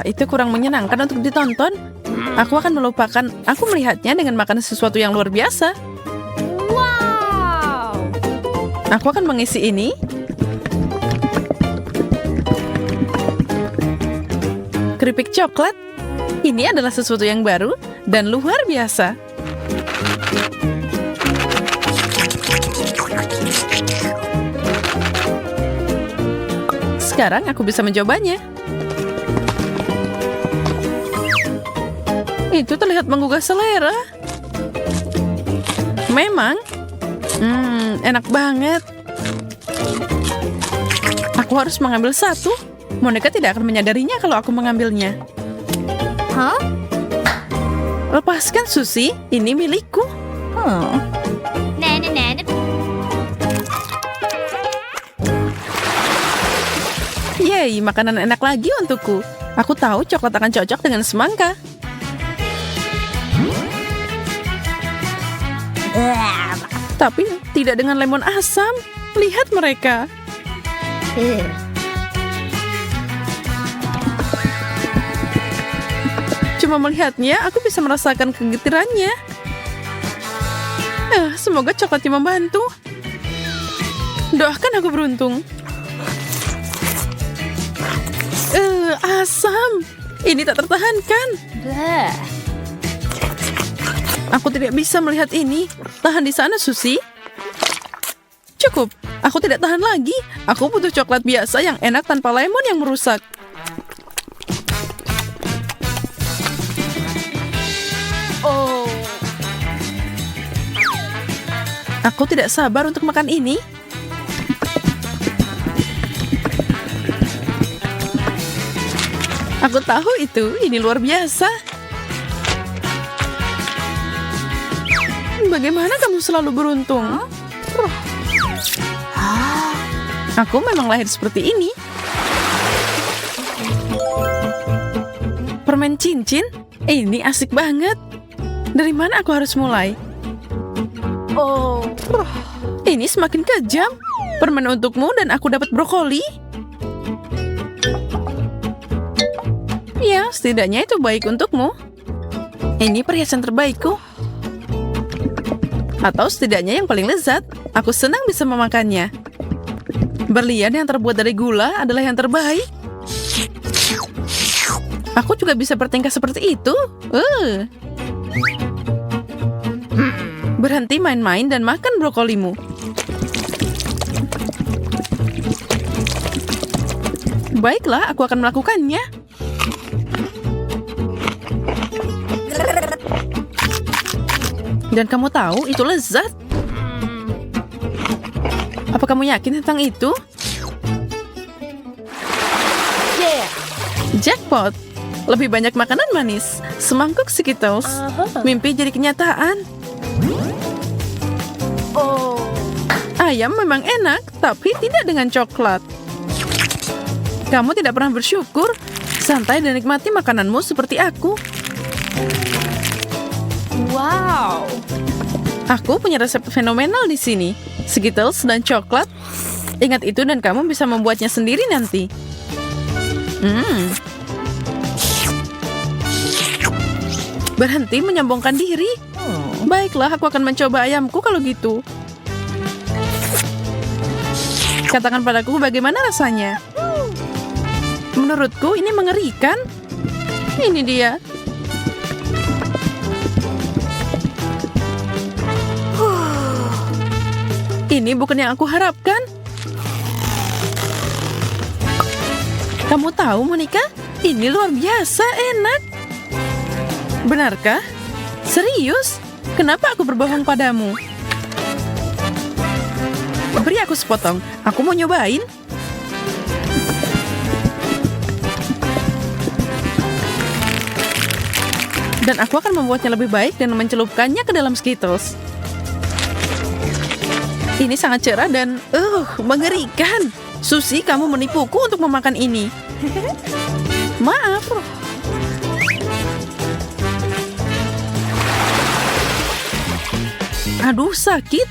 Itu kurang menyenangkan untuk ditonton. Aku akan melupakan aku melihatnya dengan makan sesuatu yang luar biasa. Aku akan mengisi ini. Keripik coklat. Ini adalah sesuatu yang baru dan luar biasa. Sekarang aku bisa mencobanya. Itu terlihat menggugah selera. Memang. Enak banget. Aku harus mengambil satu. Monica tidak akan menyadarinya kalau aku mengambilnya. Lepaskan, Susi. Ini milikku. Yeay, makanan enak lagi untukku. Aku tahu coklat akan cocok dengan semangka. Tapi tidak dengan lemon asam. Lihat mereka. Cuma melihatnya, aku bisa merasakan kegetirannya. Semoga coklatnya membantu. Doakan aku beruntung. Asam. Ini tak tertahankan. Aku tidak bisa melihat ini. Tahan di sana, Susi. Cukup. Aku tidak tahan lagi. Aku butuh coklat biasa yang enak tanpa lemon yang merusak. Aku tidak sabar untuk makan ini. Aku tahu itu. Ini luar biasa. Bagaimana kamu selalu beruntung? Aku memang lahir seperti ini. Permen cincin? Ini asik banget. Dari mana aku harus mulai? Oh. Ini semakin kejam. Permen untukmu dan aku dapat brokoli. Ya, setidaknya itu baik untukmu. Ini perhiasan terbaikku. Atau setidaknya yang paling lezat. Aku senang bisa memakannya. Berlian yang terbuat dari gula adalah yang terbaik. Aku juga bisa bertingkah seperti itu. Berhenti main-main dan makan brokolimu. Baiklah, aku akan melakukannya. Dan kamu tahu, itu lezat. Apa kamu yakin tentang itu? Yeah. Jackpot! Lebih banyak makanan manis. Semangkuk Skittles. Mimpi jadi kenyataan. Oh. Ayam memang enak, tapi tidak dengan coklat. Kamu tidak pernah bersyukur. Santai dan nikmati makananmu seperti aku. Wow. Aku punya resep fenomenal di sini. Skittles dan coklat. Ingat itu dan kamu bisa membuatnya sendiri nanti. Berhenti menyombongkan diri. Baiklah, aku akan mencoba ayamku kalau gitu. Katakan padaku bagaimana rasanya. Menurutku ini mengerikan. Ini dia. Ini bukan yang aku harapkan. Kamu tahu, Monica? Ini luar biasa enak. Benarkah? Serius? Kenapa aku berbohong padamu? Beri aku sepotong. Aku mau nyobain. Dan aku akan membuatnya lebih baik dan mencelupkannya ke dalam Skittles. Ini sangat cerah dan mengerikan. Susie, kamu menipuku untuk memakan ini. Maaf. Aduh, sakit.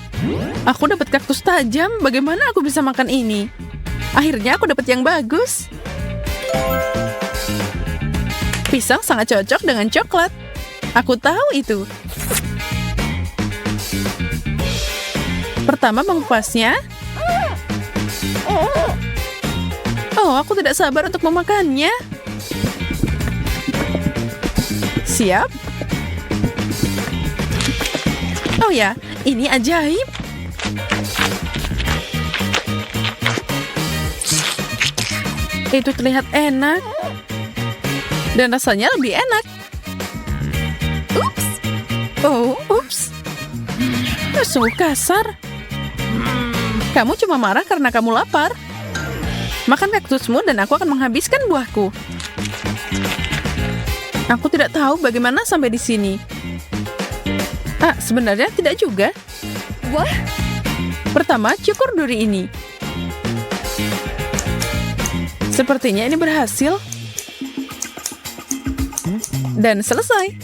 Aku dapat kaktus tajam. Bagaimana aku bisa makan ini? Akhirnya aku dapat yang bagus. Pisang sangat cocok dengan coklat. Aku tahu itu. Pertama mengupasnya. Oh, aku tidak sabar untuk memakannya. Siap? Oh ya, ini ajaib. Itu terlihat enak. Dan rasanya lebih enak. Ups. Oh, ups. Sungguh kasar. Kamu cuma marah karena kamu lapar. Makan kaktusmu dan aku akan menghabiskan buahku. Aku tidak tahu bagaimana sampai di sini. Sebenarnya tidak juga. What? Pertama, cukur duri ini. Sepertinya ini berhasil. Dan selesai.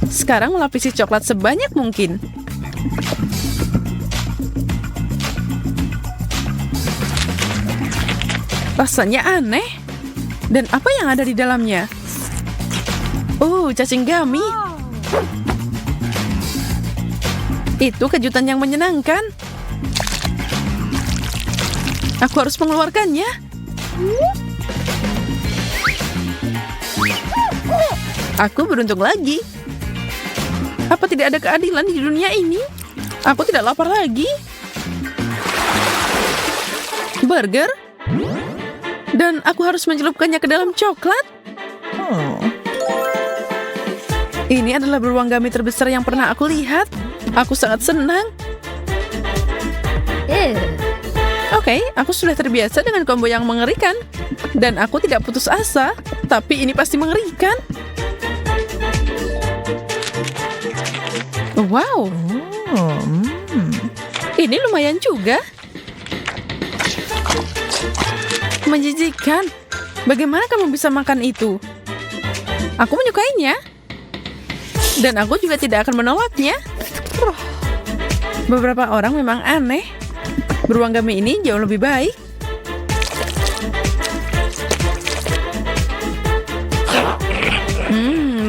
Sekarang melapisi coklat sebanyak mungkin. Rasanya aneh. Dan apa yang ada di dalamnya? Oh, cacing gummy. Itu kejutan yang menyenangkan. Aku harus mengeluarkannya. Aku beruntung lagi. Apa tidak ada keadilan di dunia ini? Aku tidak lapar lagi. Burger? Dan aku harus mencelupkannya ke dalam coklat? Ini adalah beruang gummy terbesar yang pernah aku lihat. Aku sangat senang. Oke, aku sudah terbiasa dengan combo yang mengerikan. Dan aku tidak putus asa. Tapi ini pasti mengerikan. Wow, ini lumayan juga. Menjijikan. Bagaimana kamu bisa makan itu? Aku menyukainya. Dan aku juga tidak akan menolaknya. Beberapa orang memang aneh. Beruang gummy ini jauh lebih baik.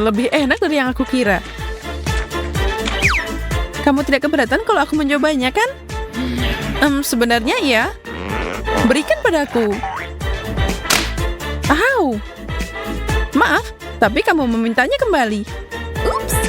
Lebih enak dari yang aku kira. Kamu tidak keberatan kalau aku mencobanya, kan? Sebenarnya ya. Berikan padaku. Maaf, tapi kamu memintanya kembali. Oops.